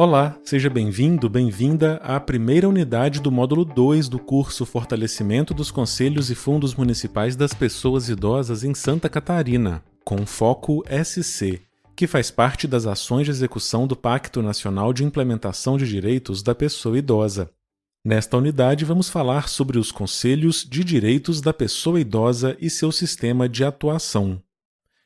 Olá, seja bem-vindo, bem-vinda à primeira unidade do módulo 2 do curso Fortalecimento dos Conselhos e Fundos Municipais das Pessoas Idosas em Santa Catarina, com foco SC, que faz parte das ações de execução do Pacto Nacional de Implementação de Direitos da Pessoa Idosa. Nesta unidade, vamos falar sobre os Conselhos de Direitos da Pessoa Idosa e seu sistema de atuação.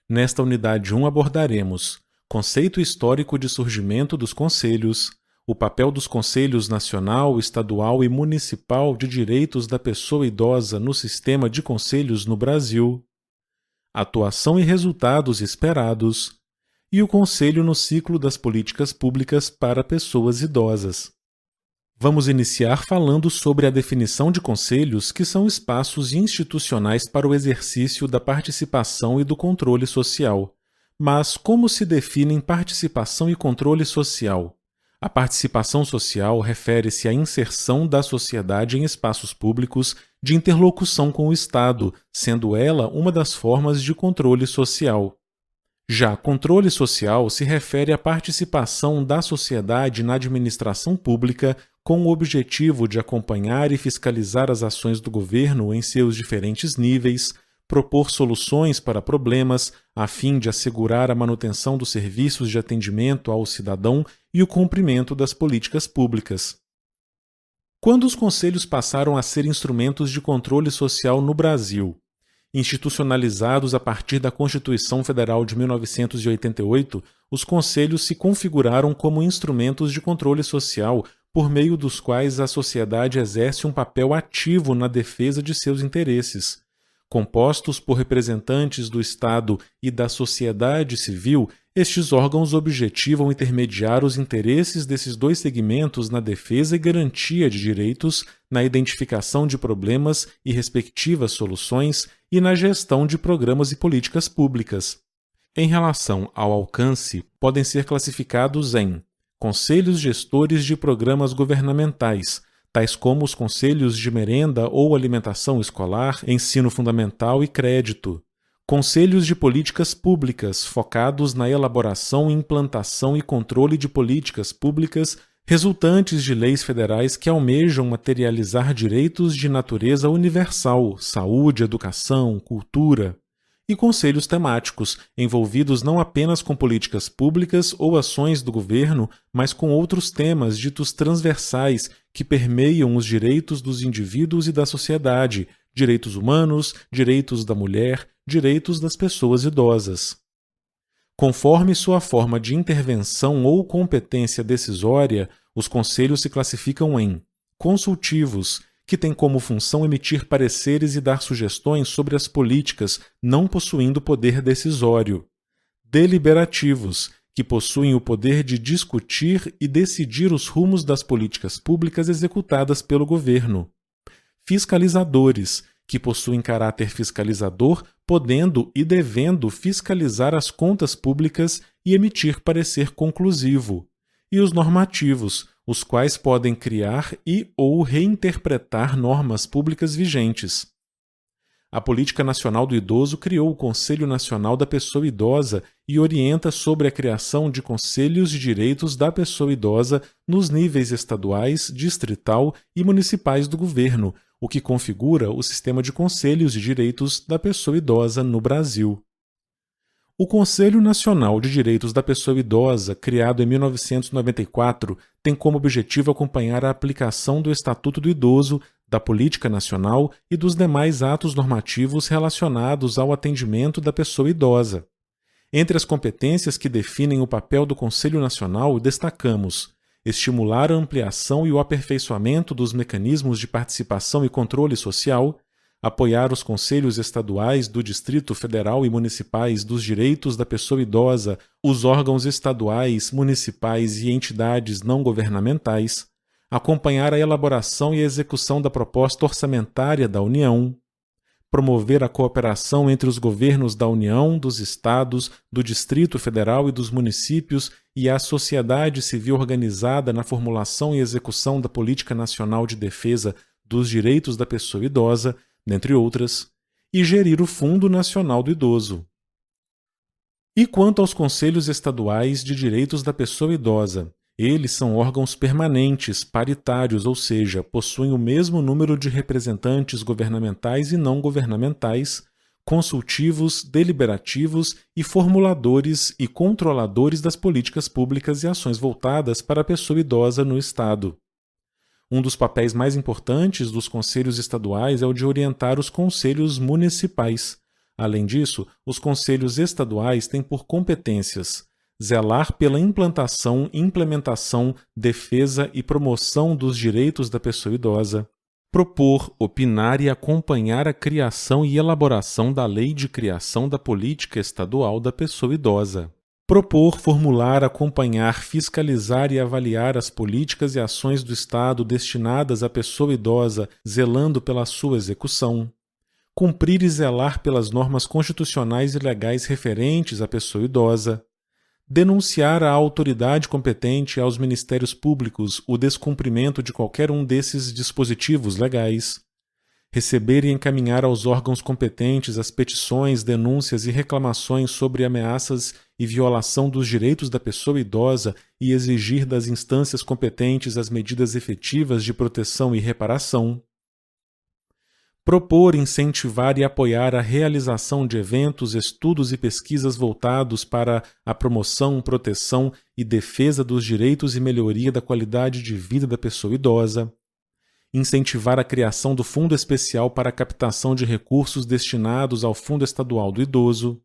Nesta unidade 1 abordaremos conceito histórico de surgimento dos conselhos, o papel dos conselhos nacional, estadual e municipal de direitos da pessoa idosa no sistema de conselhos no Brasil, atuação e resultados esperados, e o conselho no ciclo das políticas públicas para pessoas idosas. Vamos iniciar falando sobre a definição de conselhos, que são espaços institucionais para o exercício da participação e do controle social. Mas como se definem participação e controle social? A participação social refere-se à inserção da sociedade em espaços públicos de interlocução com o Estado, sendo ela uma das formas de controle social. Já controle social se refere à participação da sociedade na administração pública com o objetivo de acompanhar e fiscalizar as ações do governo em seus diferentes níveis, propor soluções para problemas, a fim de assegurar a manutenção dos serviços de atendimento ao cidadão e o cumprimento das políticas públicas. Quando os conselhos passaram a ser instrumentos de controle social no Brasil? Institucionalizados a partir da Constituição Federal de 1988, os conselhos se configuraram como instrumentos de controle social por meio dos quais a sociedade exerce um papel ativo na defesa de seus interesses. Compostos por representantes do Estado e da sociedade civil, estes órgãos objetivam intermediar os interesses desses dois segmentos na defesa e garantia de direitos, na identificação de problemas e respectivas soluções e na gestão de programas e políticas públicas. Em relação ao alcance, podem ser classificados em conselhos gestores de programas governamentais, tais como os conselhos de merenda ou alimentação escolar, ensino fundamental e crédito. Conselhos de políticas públicas, focados na elaboração, implantação e controle de políticas públicas resultantes de leis federais que almejam materializar direitos de natureza universal, saúde, educação, cultura. E conselhos temáticos, envolvidos não apenas com políticas públicas ou ações do governo, mas com outros temas ditos transversais que permeiam os direitos dos indivíduos e da sociedade, direitos humanos, direitos da mulher, direitos das pessoas idosas. Conforme sua forma de intervenção ou competência decisória, os conselhos se classificam em consultivos, que tem como função emitir pareceres e dar sugestões sobre as políticas, não possuindo poder decisório. Deliberativos, que possuem o poder de discutir e decidir os rumos das políticas públicas executadas pelo governo. Fiscalizadores, que possuem caráter fiscalizador, podendo e devendo fiscalizar as contas públicas e emitir parecer conclusivo. E os normativos, os quais podem criar e ou reinterpretar normas públicas vigentes. A Política Nacional do Idoso criou o Conselho Nacional da Pessoa Idosa e orienta sobre a criação de conselhos de direitos da pessoa idosa nos níveis estaduais, distrital e municipais do governo, o que configura o sistema de conselhos de direitos da pessoa idosa no Brasil. O Conselho Nacional de Direitos da Pessoa Idosa, criado em 1994, tem como objetivo acompanhar a aplicação do Estatuto do Idoso, da Política Nacional e dos demais atos normativos relacionados ao atendimento da pessoa idosa. Entre as competências que definem o papel do Conselho Nacional, destacamos estimular a ampliação e o aperfeiçoamento dos mecanismos de participação e controle social, apoiar os conselhos estaduais do Distrito Federal e municipais dos direitos da pessoa idosa, os órgãos estaduais, municipais e entidades não governamentais, acompanhar a elaboração e a execução da proposta orçamentária da União, promover a cooperação entre os governos da União, dos estados, do Distrito Federal e dos municípios e a sociedade civil organizada na formulação e execução da Política Nacional de Defesa dos Direitos da Pessoa Idosa, dentre outras, e gerir o Fundo Nacional do Idoso. E quanto aos conselhos estaduais de direitos da pessoa idosa, Eles são órgãos permanentes, paritários, ou seja, possuem o mesmo número de representantes governamentais e não governamentais, consultivos, deliberativos e formuladores e controladores das políticas públicas e ações voltadas para a pessoa idosa no Estado. Um dos papéis mais importantes dos conselhos estaduais é o de orientar os conselhos municipais. Além disso, os conselhos estaduais têm por competências zelar pela implantação, implementação, defesa e promoção dos direitos da pessoa idosa, propor, opinar e acompanhar a criação e elaboração da lei de criação da política estadual da pessoa idosa, propor, formular, acompanhar, fiscalizar e avaliar as políticas e ações do Estado destinadas à pessoa idosa, zelando pela sua execução, cumprir e zelar pelas normas constitucionais e legais referentes à pessoa idosa, denunciar à autoridade competente e aos ministérios públicos o descumprimento de qualquer um desses dispositivos legais, receber e encaminhar aos órgãos competentes as petições, denúncias e reclamações sobre ameaças e violação dos direitos da pessoa idosa e exigir das instâncias competentes as medidas efetivas de proteção e reparação, propor, incentivar e apoiar a realização de eventos, estudos e pesquisas voltados para a promoção, proteção e defesa dos direitos e melhoria da qualidade de vida da pessoa idosa, incentivar a criação do Fundo Especial para a captação de recursos destinados ao Fundo Estadual do Idoso,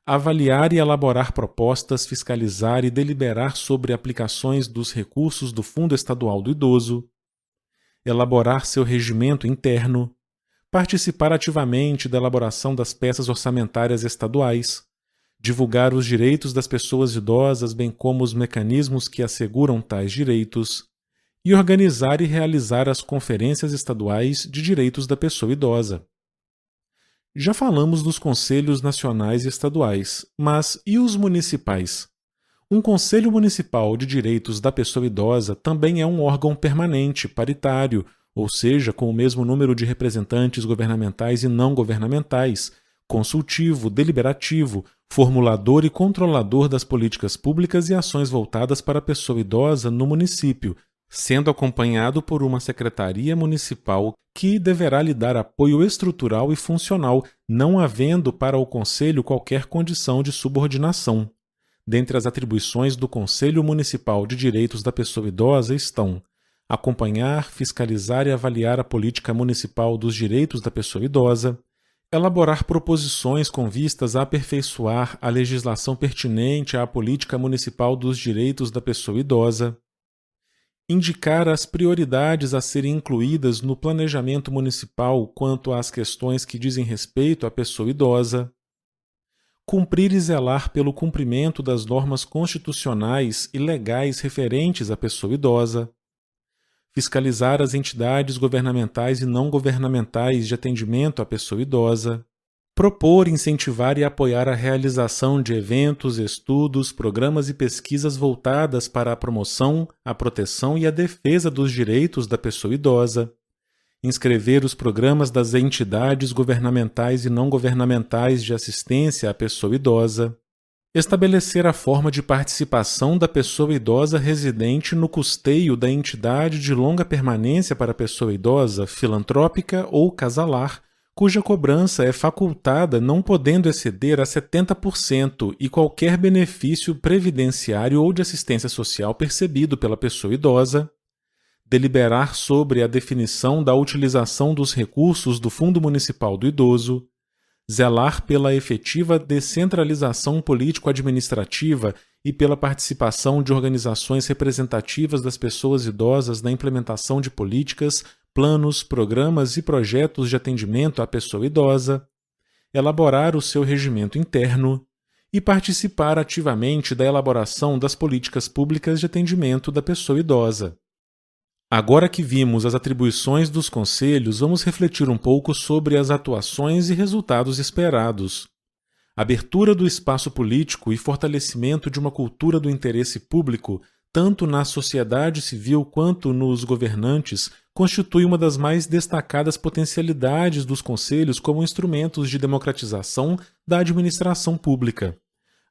avaliar e elaborar propostas, fiscalizar e deliberar sobre aplicações dos recursos do Fundo Estadual do Idoso, elaborar seu regimento interno, participar ativamente da elaboração das peças orçamentárias estaduais, divulgar os direitos das pessoas idosas, bem como os mecanismos que asseguram tais direitos, e organizar e realizar as conferências estaduais de direitos da pessoa idosa. Já falamos dos conselhos nacionais e estaduais, mas e os municipais? Um Conselho Municipal de Direitos da Pessoa Idosa também é um órgão permanente, paritário, ou seja, com o mesmo número de representantes governamentais e não governamentais, consultivo, deliberativo, formulador e controlador das políticas públicas e ações voltadas para a pessoa idosa no município, sendo acompanhado por uma secretaria municipal que deverá lhe dar apoio estrutural e funcional, não havendo para o Conselho qualquer condição de subordinação. Dentre as atribuições do Conselho Municipal de Direitos da Pessoa Idosa estão acompanhar, fiscalizar e avaliar a política municipal dos direitos da pessoa idosa, elaborar proposições com vistas a aperfeiçoar a legislação pertinente à política municipal dos direitos da pessoa idosa, indicar as prioridades a serem incluídas no planejamento municipal quanto às questões que dizem respeito à pessoa idosa, cumprir e zelar pelo cumprimento das normas constitucionais e legais referentes à pessoa idosa, fiscalizar as entidades governamentais e não governamentais de atendimento à pessoa idosa, propor, incentivar e apoiar a realização de eventos, estudos, programas e pesquisas voltadas para a promoção, a proteção e a defesa dos direitos da pessoa idosa, inscrever os programas das entidades governamentais e não governamentais de assistência à pessoa idosa, estabelecer a forma de participação da pessoa idosa residente no custeio da entidade de longa permanência para a pessoa idosa, filantrópica ou casalar, cuja cobrança é facultada não podendo exceder a 70% e qualquer benefício previdenciário ou de assistência social percebido pela pessoa idosa, deliberar sobre a definição da utilização dos recursos do Fundo Municipal do Idoso, zelar pela efetiva descentralização político-administrativa e pela participação de organizações representativas das pessoas idosas na implementação de políticas, planos, programas e projetos de atendimento à pessoa idosa, elaborar o seu regimento interno e participar ativamente da elaboração das políticas públicas de atendimento da pessoa idosa. Agora que vimos as atribuições dos conselhos, vamos refletir um pouco sobre as atuações e resultados esperados. Abertura do espaço político e fortalecimento de uma cultura do interesse público, tanto na sociedade civil quanto nos governantes, constitui uma das mais destacadas potencialidades dos conselhos como instrumentos de democratização da administração pública.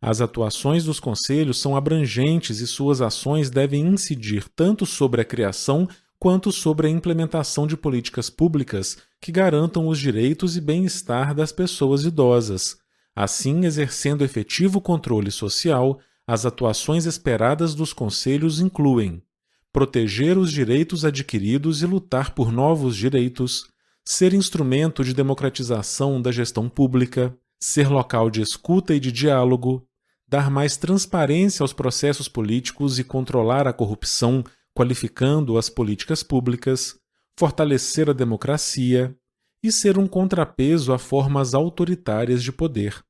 As atuações dos conselhos são abrangentes e suas ações devem incidir tanto sobre a criação quanto sobre a implementação de políticas públicas que garantam os direitos e bem-estar das pessoas idosas. Assim, exercendo efetivo controle social, as atuações esperadas dos conselhos incluem proteger os direitos adquiridos e lutar por novos direitos, ser instrumento de democratização da gestão pública, ser local de escuta e de diálogo, dar mais transparência aos processos políticos e controlar a corrupção, qualificando as políticas públicas, fortalecer a democracia e ser um contrapeso a formas autoritárias de poder.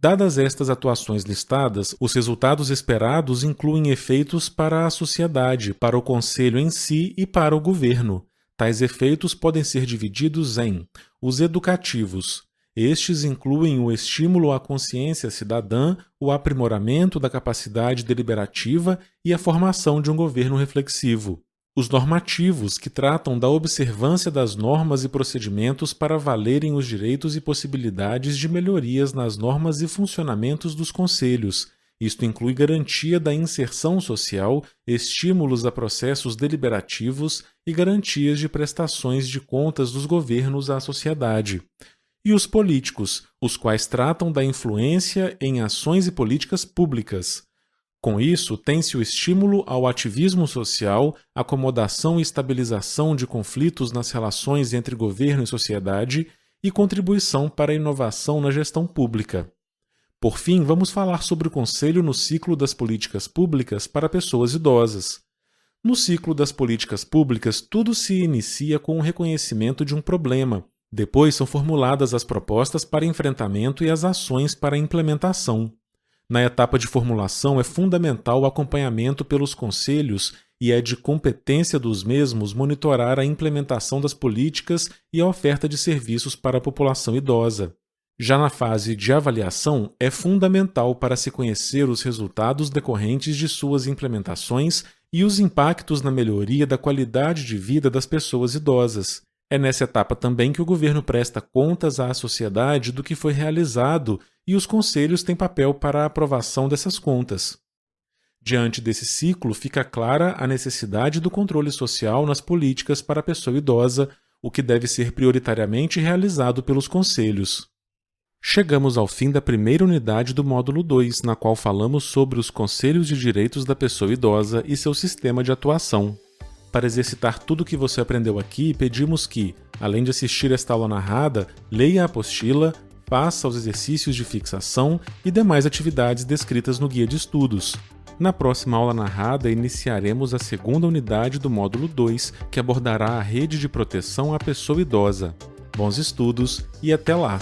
Dadas estas atuações listadas, os resultados esperados incluem efeitos para a sociedade, para o Conselho em si e para o governo. Tais efeitos podem ser divididos em os educativos. Estes incluem o estímulo à consciência cidadã, o aprimoramento da capacidade deliberativa e a formação de um governo reflexivo. Os normativos, que tratam da observância das normas e procedimentos para valerem os direitos e possibilidades de melhorias nas normas e funcionamentos dos conselhos. Isto inclui garantia da inserção social, estímulos a processos deliberativos e garantias de prestações de contas dos governos à sociedade. E os políticos, os quais tratam da influência em ações e políticas públicas. Com isso, tem-se o estímulo ao ativismo social, acomodação e estabilização de conflitos nas relações entre governo e sociedade e contribuição para a inovação na gestão pública. Por fim, vamos falar sobre o Conselho no ciclo das políticas públicas para pessoas idosas. No ciclo das políticas públicas, tudo se inicia com o reconhecimento de um problema. Depois são formuladas as propostas para enfrentamento e as ações para implementação. Na etapa de formulação é fundamental o acompanhamento pelos conselhos e é de competência dos mesmos monitorar a implementação das políticas e a oferta de serviços para a população idosa. Já na fase de avaliação, é fundamental para se conhecer os resultados decorrentes de suas implementações e os impactos na melhoria da qualidade de vida das pessoas idosas. É nessa etapa também que o governo presta contas à sociedade do que foi realizado e os conselhos têm papel para a aprovação dessas contas. Diante desse ciclo, fica clara a necessidade do controle social nas políticas para a pessoa idosa, o que deve ser prioritariamente realizado pelos conselhos. Chegamos ao fim da primeira unidade do módulo 2, na qual falamos sobre os Conselhos de Direitos da Pessoa Idosa e seu sistema de atuação. Para exercitar tudo o que você aprendeu aqui, pedimos que, além de assistir esta aula narrada, leia a apostila, faça os exercícios de fixação e demais atividades descritas no guia de estudos. Na próxima aula narrada, iniciaremos a segunda unidade do módulo 2, que abordará a rede de proteção à pessoa idosa. Bons estudos e até lá!